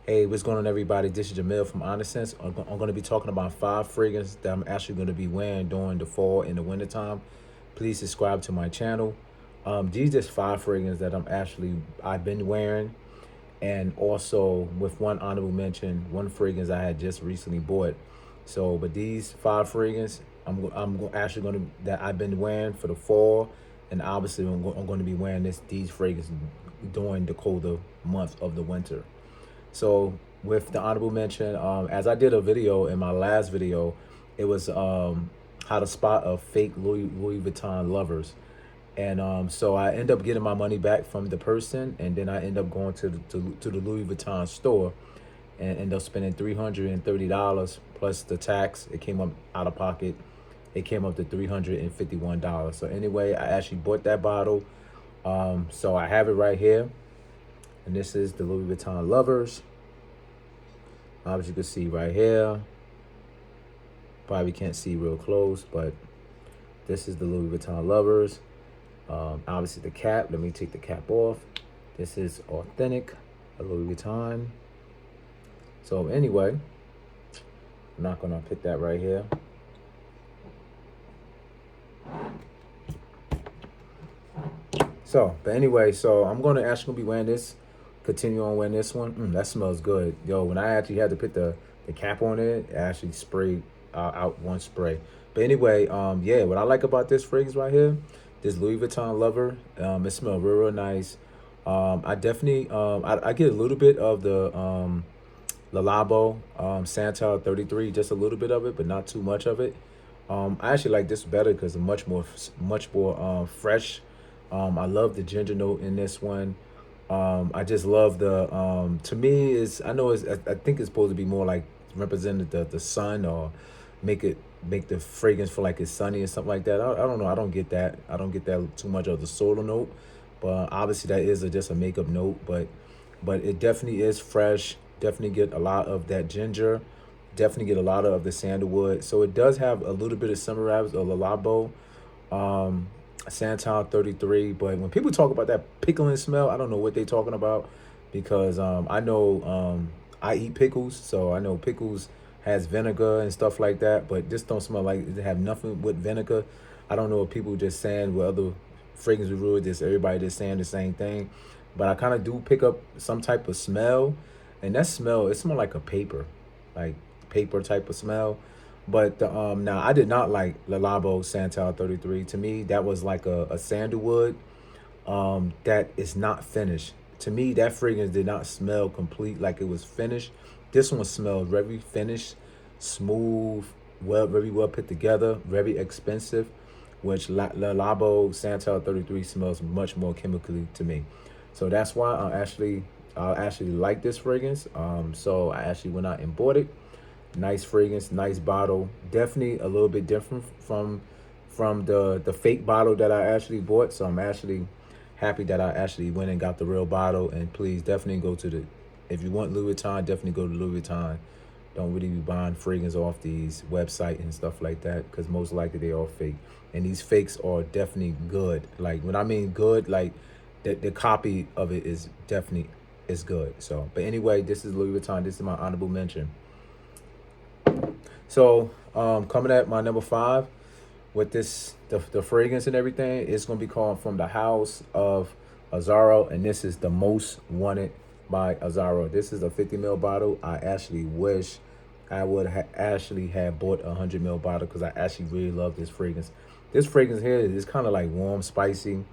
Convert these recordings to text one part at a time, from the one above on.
Hey, what's going on, everybody? This is Jamil from Honest Sense. I'm going to be talking about 5 fragrances that I'm actually going to be wearing during the fall and the wintertime. Please subscribe to my channel. These just 5 fragrances that I've been wearing, and also with one honorable mention, one fragrance I had just recently bought. So, but these 5 fragrances, actually going to that I've been wearing for the fall, and obviously I'm going to be wearing these fragrances during the colder month of the winter. So with the honorable mention, as I did a video in my last video, it was how to spot a fake Louis Vuitton lovers. And so I end up getting my money back from the person, and then I end up going to the Louis Vuitton store and end up spending $330 plus the tax. It came up out of pocket. It came up to $351. So anyway, I actually bought that bottle. So I have it right here, and this is the Louis Vuitton Lovers. As you can see right here, probably can't see real close, but this is the Louis Vuitton Lovers. Obviously the cap, let me take the cap off. This is authentic, a Louis Vuitton. So anyway, I'm not gonna put that right here. So, but anyway, so I'm gonna actually be wearing this, continue on wearing this one. That smells good. Yo, when I actually had to put the cap on it, it actually sprayed out one spray. But anyway, yeah, what I like about this fragrance right here, this Louis Vuitton Lover, it smells real nice. I definitely, I get a little bit of the Le Labo Santal 33, just a little bit of it, but not too much of it. I actually like this better because it's much more fresh. I love the ginger note in this one. I just love the to me is I think it's supposed to be more like represented the sun, or make the fragrance feel like it's sunny or something like that. I don't know. I don't get that. I don't get that too much of the solar note, but obviously that is just a makeup note. But it definitely is fresh. Definitely get a lot of that ginger. Definitely get a lot of the sandalwood. So it does have a little bit of summer wraps or Le Labo. Santal 33, but when people talk about that pickling smell, I don't know what they talking about, because I know I eat pickles, so I know pickles has vinegar and stuff like that, but this don't smell like it have nothing with vinegar. I don't know if people just saying what other fragrances rule, just everybody just saying the same thing, but I kind of do pick up some type of smell, and that smell, it smells like paper type of smell. But now I did not like Le Labo Santal 33. To me, that was like a sandalwood that is not finished. To me, that fragrance did not smell complete like it was finished. This one smelled very finished, smooth, very well put together, very expensive, which Le Labo Santal 33 smells much more chemically to me. So that's why I actually like this fragrance. So I actually went out and bought it. Nice fragrance, nice bottle. Definitely a little bit different from the fake bottle that I actually bought. So I'm actually happy that I actually went and got the real bottle. And please definitely go to if you want Louis Vuitton, definitely go to Louis Vuitton. Don't really be buying fragrance off these websites and stuff like that, because most likely they are fake. And these fakes are definitely good. Like when I mean good, like the copy of it is definitely is good. So, but anyway, this is Louis Vuitton. This is my honorable mention. So coming at my number 5 with the fragrance and everything, it's going to be called From the House of Azzaro, and this is the Most Wanted by Azzaro. This is a 50 ml bottle. I actually wish I would actually have bought a 100 ml bottle, because I actually really love this fragrance. This fragrance here is kind of like warm, spicy,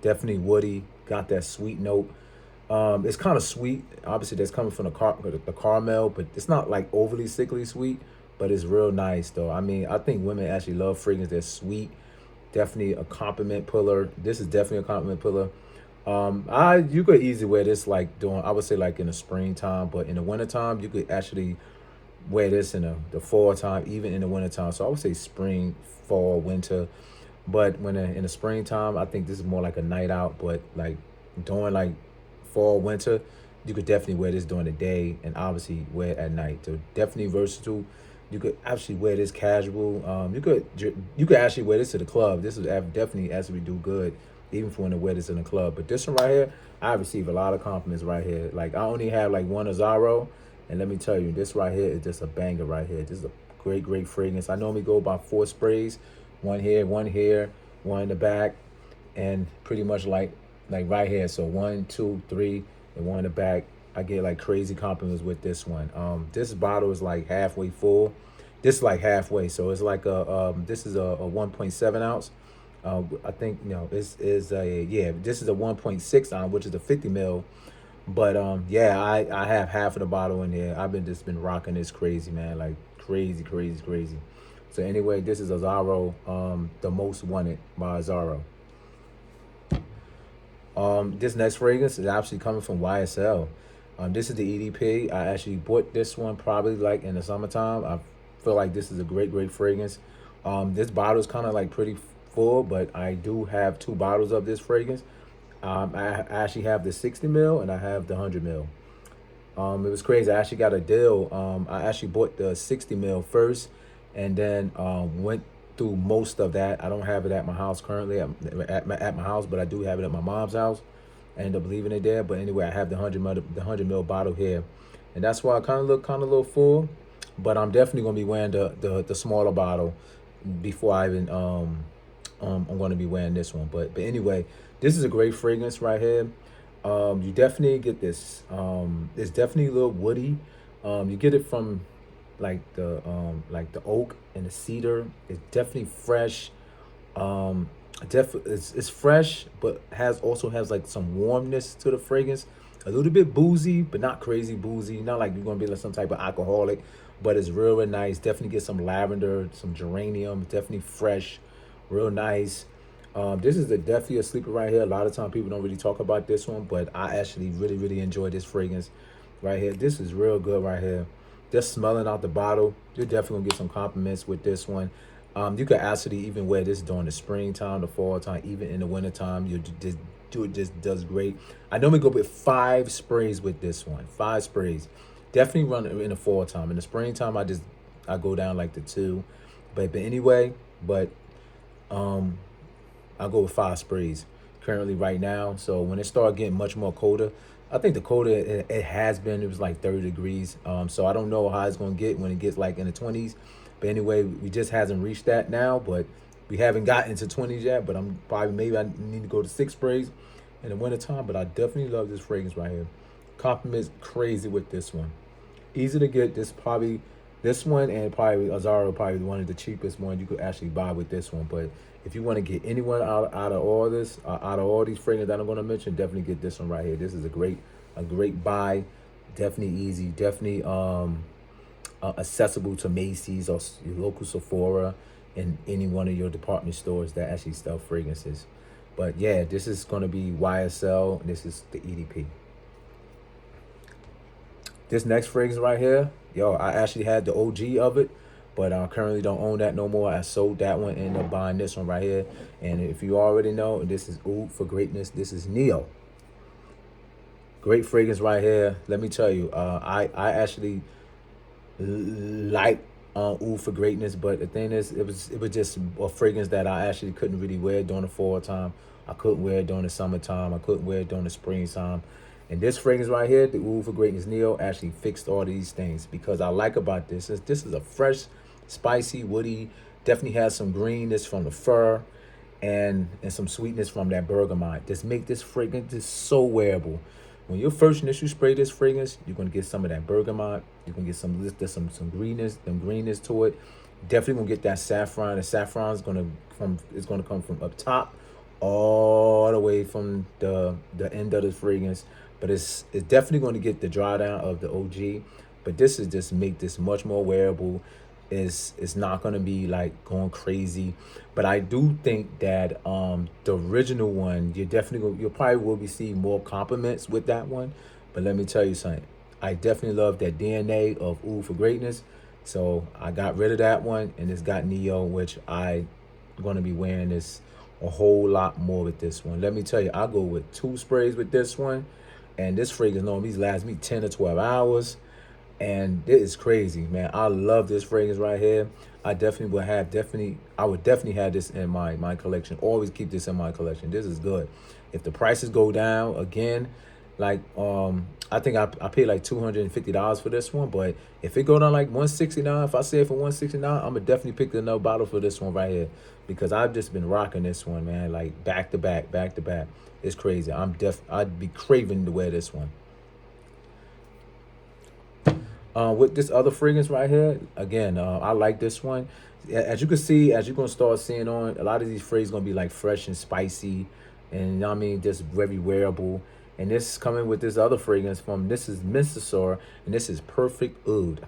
definitely woody, got that sweet note. It's kind of sweet. Obviously, that's coming from the caramel, but it's not like overly sickly sweet, but it's real nice though. I mean, I think women actually love fragrance that's sweet. Definitely a compliment puller. This is definitely a compliment puller. You could easily wear this like I would say like in the springtime, but in the wintertime, you could actually wear this in the fall time, even in the wintertime. So I would say spring, fall, winter. But when in the springtime, I think this is more like a night out, but like during like fall, winter, you could definitely wear this during the day, and obviously wear it at night. So definitely versatile. You could actually wear this casual. You could actually wear this to the club. This would definitely actually do good even for when I wear this in the club. But this one right here, I receive a lot of compliments right here. Like I only have like one Azaro, and let me tell you, this right here is just a banger right here. This is a great fragrance. I normally go about 4 sprays, one here, one in the back, and pretty much like right here. So 1, 2, 3, and one in the back. I get like crazy compliments with this one. This bottle is like halfway full. This is like halfway, so it's like this is a 1.7 ounce. I think this is a this is a 1.6 ounce, which is a 50 mil. But yeah, I have half of the bottle in here. I've been rocking this crazy, man, like crazy. So anyway, this is Azaro, the most wanted by Azaro. This next fragrance is actually coming from YSL. This is the EDP. I actually bought this one probably like in the summertime. I feel like this is a great fragrance. This bottle is kind of like pretty full, but I do have 2 bottles of this fragrance. I actually have the 60 mil and I have the 100 mil. It was crazy. I actually got a deal. I actually bought the 60 mil first, and then went through most of that. I don't have it at my house currently at my house, but I do have it at my mom's house. I ended up leaving it there, but anyway, I have the 100 mil bottle here, and that's why I kind of look kind of a little full. But I'm definitely gonna be wearing the smaller bottle before I even I'm gonna be wearing this one. But anyway, this is a great fragrance right here. You definitely get this. It's definitely a little woody. You get it from like the oak and the cedar. It's definitely fresh. It's fresh, but also has like some warmness to the fragrance. A little bit boozy, but not crazy boozy. Not like you're gonna be like some type of alcoholic, but it's real nice. Definitely get some lavender, some geranium. Definitely fresh, real nice. This is definitely a sleeper right here. A lot of time people don't really talk about this one, but I actually really enjoy this fragrance right here. This is real good right here. Just smelling out the bottle, you're definitely gonna get some compliments with this one. You could actually even wear this during the springtime, the fall time, even in the wintertime. It just does great. I normally go with 5 sprays with this one. 5 sprays. Definitely run it in the fall time. In the springtime, I go down like the 2. But anyway, I go with 5 sprays currently right now. So when it start getting much more colder, I think the colder it has been, it was like 30 degrees. So I don't know how it's gonna get when it gets like in the 20s. But anyway, we just hasn't reached that now. But we haven't gotten to 20s yet. But I'm probably maybe I need to go to 6 sprays in the wintertime. But I definitely love this fragrance right here. Compliments crazy with this one. Easy to get. This one and probably Azaro, probably one of the cheapest ones you could actually buy with this one. But if you want to get anyone out of all this, out of all these fragrances that I'm going to mention, definitely get this one right here. This is a great buy. Definitely easy. Definitely accessible to Macy's or your local Sephora and any one of your department stores that actually sell fragrances. But yeah, this is going to be YSL. This is the EDP. This next fragrance right here, yo, I actually had the OG of it, but I currently don't own that no more. I sold that one, ended up buying this one right here. And if you already know, this is Oud for Greatness. This is Neo. Great fragrance right here. Let me tell you, I actually like Oud for Greatness, but the thing is, it was just a fragrance that I actually couldn't really wear during the fall time. I couldn't wear it during the summertime. I couldn't wear it during the springtime. And this fragrance right here, the Oud for Greatness Neo, actually fixed all these things. Because I like about this is a fresh, spicy, woody, definitely has some greenness from the fir and some sweetness from that bergamot. Just make this fragrance just so wearable. When you first initially spray this fragrance, you're gonna get some of that bergamot. You're gonna get some greenness to it. Definitely gonna get that saffron. The saffron is gonna come from up top all the way from the end of the fragrance. But it's definitely going to get the dry down of the OG. But this is just make this much more wearable. It's not going to be like going crazy. But I do think that the original one, you'll probably will be seeing more compliments with that one. But let me tell you something. I definitely love that DNA of Oud for Greatness. So I got rid of that one, and it's got Neo, which I'm going to be wearing this a whole lot more with this one. Let me tell you, I go with 2 sprays with this one. And this fragrance normally lasts me 10 to 12 hours. And it is crazy, man. I love this fragrance right here. I would definitely have this in my collection. Always keep this in my collection. This is good. If the prices go down again, like I think I paid like $250 for this one, but if it go down like 169, if I say it for 169, I'm gonna definitely pick another bottle for this one right here because I've just been rocking this one, man, like back to back, back to back. It's crazy. I'd be craving to wear this one. With this other fragrance right here, again, I like this one. As you can see, as you're gonna start seeing on, a lot of these fragrances gonna be like fresh and spicy, and you know what I mean, just very wearable. And this is coming with this other fragrance from this is Mistissor, and this is Perfect Oud.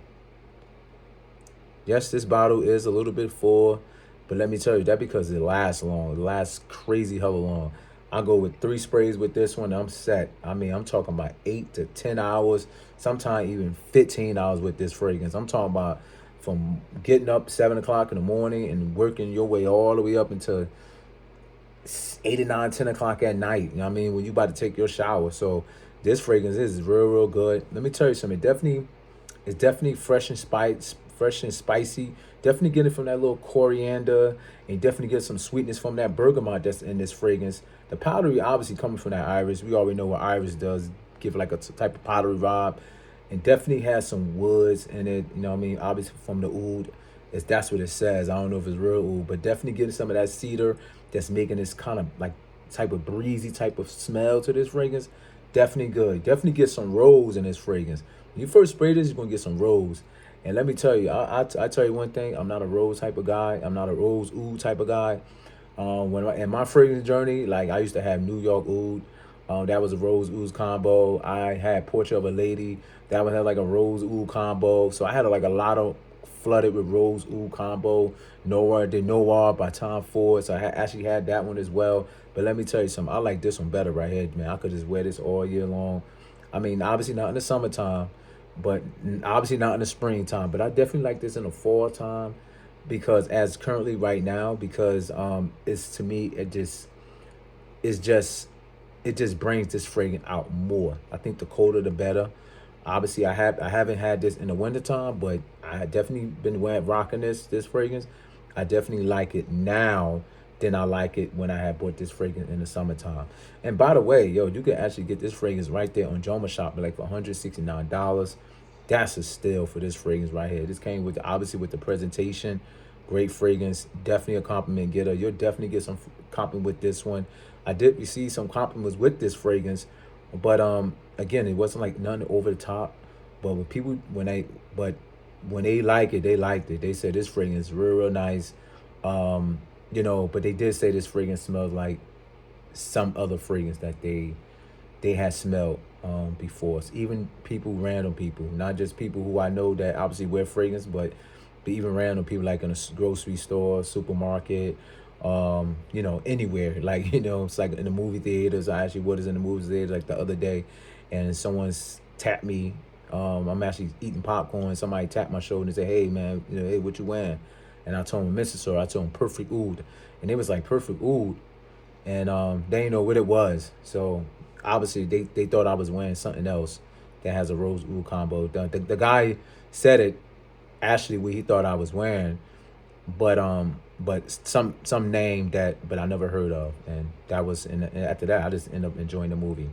Yes, this bottle is a little bit full, but let me tell you that because it lasts long. It lasts crazy hella long. I go with 3 sprays with this one. I'm set. I mean, I'm talking about 8 to 10 hours, sometimes even 15 hours with this fragrance. I'm talking about from getting up 7 o'clock in the morning and working your way all the way up until 8 or 9, 10 o'clock at night. You know what I mean? When you about to take your shower. So this fragrance is real, real good. Let me tell you something. It's definitely fresh and spicy. Definitely get it from that little coriander, and definitely get some sweetness from that bergamot that's in this fragrance. The powdery obviously coming from that iris. We already know what iris does. Give like a type of powdery vibe, and definitely has some woods in it. You know what I mean? Obviously from the oud. That's what it says. I don't know if it's real oud, but definitely getting some of that cedar that's making this kind of like type of breezy type of smell to this fragrance. Definitely good. Definitely get some rose in this fragrance. When you first spray this, you're gonna get some rose. And let me tell you, I tell you one thing. I'm not a rose type of guy. I'm not a rose oud type of guy. In my fragrance journey, like I used to have New York oud. That was a rose oud combo. I had Portrait of a Lady. That one had like a rose oud combo. So I had like a lot of flooded with rose oud combo. Noir de Noir by Tom Ford. So actually had that one as well. But let me tell you something. I like this one better right here, man. I could just wear this all year long. I mean, obviously not in the summertime, but obviously not in the springtime. But I definitely like this in the fall time because as currently right now, because it's to me it's just it just brings this fragrance out more. I think the colder the better. Obviously, I haven't had this in the wintertime, but I had definitely been rocking this fragrance. I definitely like it now than I like it when I had bought this fragrance in the summertime. And by the way, yo, you can actually get this fragrance right there on Joma Shop, like for $169. That's a steal for this fragrance right here. This came with obviously with the presentation. Great fragrance. Definitely a compliment getter. You'll definitely get some compliment with this one. I did receive some compliments with this fragrance, but again, it wasn't like none over the top. But when they like it, they liked it. They said this fragrance is real, real nice. You know, but they did say this fragrance smells like some other fragrance that they had smelled before. So even people, random people, not just people who I know that obviously wear fragrance, but even random people like in a grocery store, supermarket, you know, anywhere. Like, you know, it's like in the movie theaters. I actually was in the movie theater like the other day, and someone's tapped me. I'm actually eating popcorn. Somebody tapped my shoulder and said, "Hey, man, you know, hey, what you wearing?" And I told him Mr. I told him Perfect Oud, and it was like Perfect Oud, and they didn't know what it was. So obviously they thought I was wearing something else that has a rose oud combo. The guy said it actually what he thought I was wearing, but some name that but I never heard of, and that was and after that I just ended up enjoying the movie.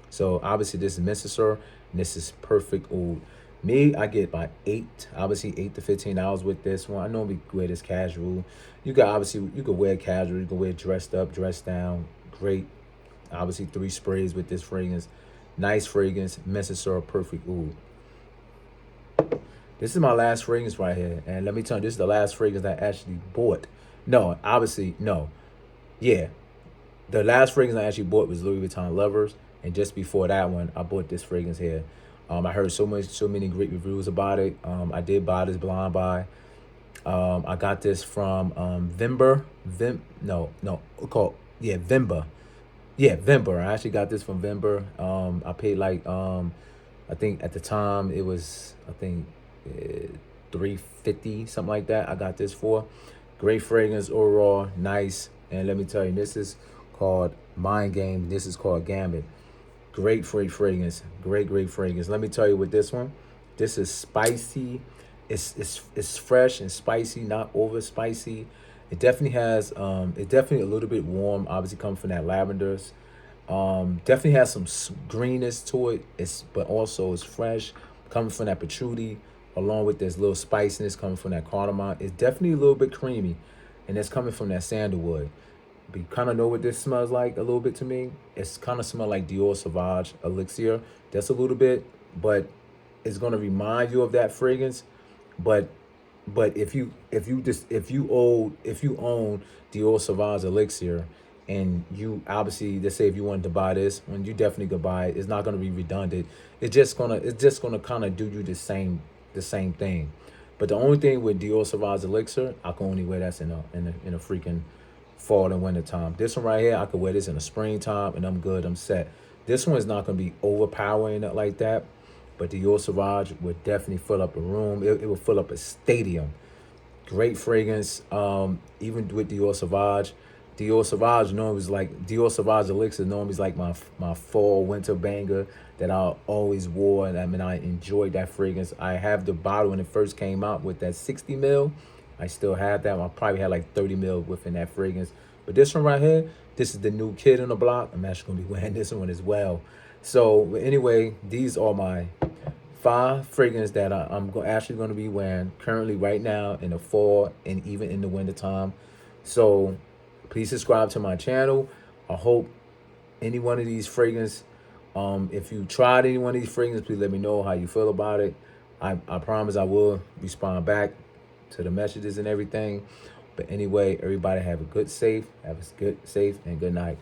So obviously this is Mr. And this is Perfect Oud. Me, I get about 8 to 15 hours with this one. I normally wear this casual. You could wear casual, you can wear dressed up, dressed down. Great. Obviously 3 sprays with this fragrance. Nice fragrance, Mr. Perfect Oud. This is my last fragrance right here. And let me tell you, this is the last fragrance I actually bought. No, obviously, no. Yeah. The last fragrance I actually bought was Louis Vuitton Lovers. And just before that one, I bought this fragrance here. I heard so many great reviews about it. I did buy this blind buy. I got this from Vimber. Called Vimber. Yeah, Vimber. I actually got this from Vimber. I paid like I think at the time it was $350 something like that. I got this for great fragrance overall, nice. And let me tell you, this is called Mind Game. This is called Gambit. Great fragrance. Great fragrance. Let me tell you with this one. This is spicy. It's fresh and spicy, not over spicy. It definitely has it definitely a little bit warm, obviously coming from that lavenders. Definitely has some greenness to it. But also it's fresh, coming from that patchouli, along with this little spiciness coming from that cardamom. It's definitely a little bit creamy, and it's coming from that sandalwood. But you kind of know what this smells like a little bit to me. It's kind of smell like Dior Sauvage Elixir. That's a little bit, but it's gonna remind you of that fragrance. But if you own Dior Sauvage Elixir, and you obviously, let's say if you wanted to buy this one, you definitely could buy it. It's not gonna be redundant. It's just gonna kind of do you the same thing. But the only thing with Dior Sauvage Elixir, I can only wear that in a freaking fall and winter time. This one right here, I could wear this in the springtime and I'm good. I'm set. This one is not gonna be overpowering it like that. But the Dior Sauvage would definitely fill up a room. It would fill up a stadium. Great fragrance. Even with Dior Sauvage. Dior Sauvage normally is like Dior Sauvage Elixir normally is like my fall winter banger that I always wore, and I mean I enjoyed that fragrance. I have the bottle when it first came out with that 60 mil. I still have that. I probably had like 30 mil within that fragrance. But this one right here, this is the new kid on the block. I'm actually gonna be wearing this one as well. So anyway, these are my 5 fragrances that actually going to be wearing currently right now in the fall and even in the winter time. So please subscribe to my channel. I hope any one of these fragrances, if you tried any one of these fragrances, please let me know how you feel about it. I promise I will respond back to the messages and everything. But anyway, everybody have a good, safe, and good night.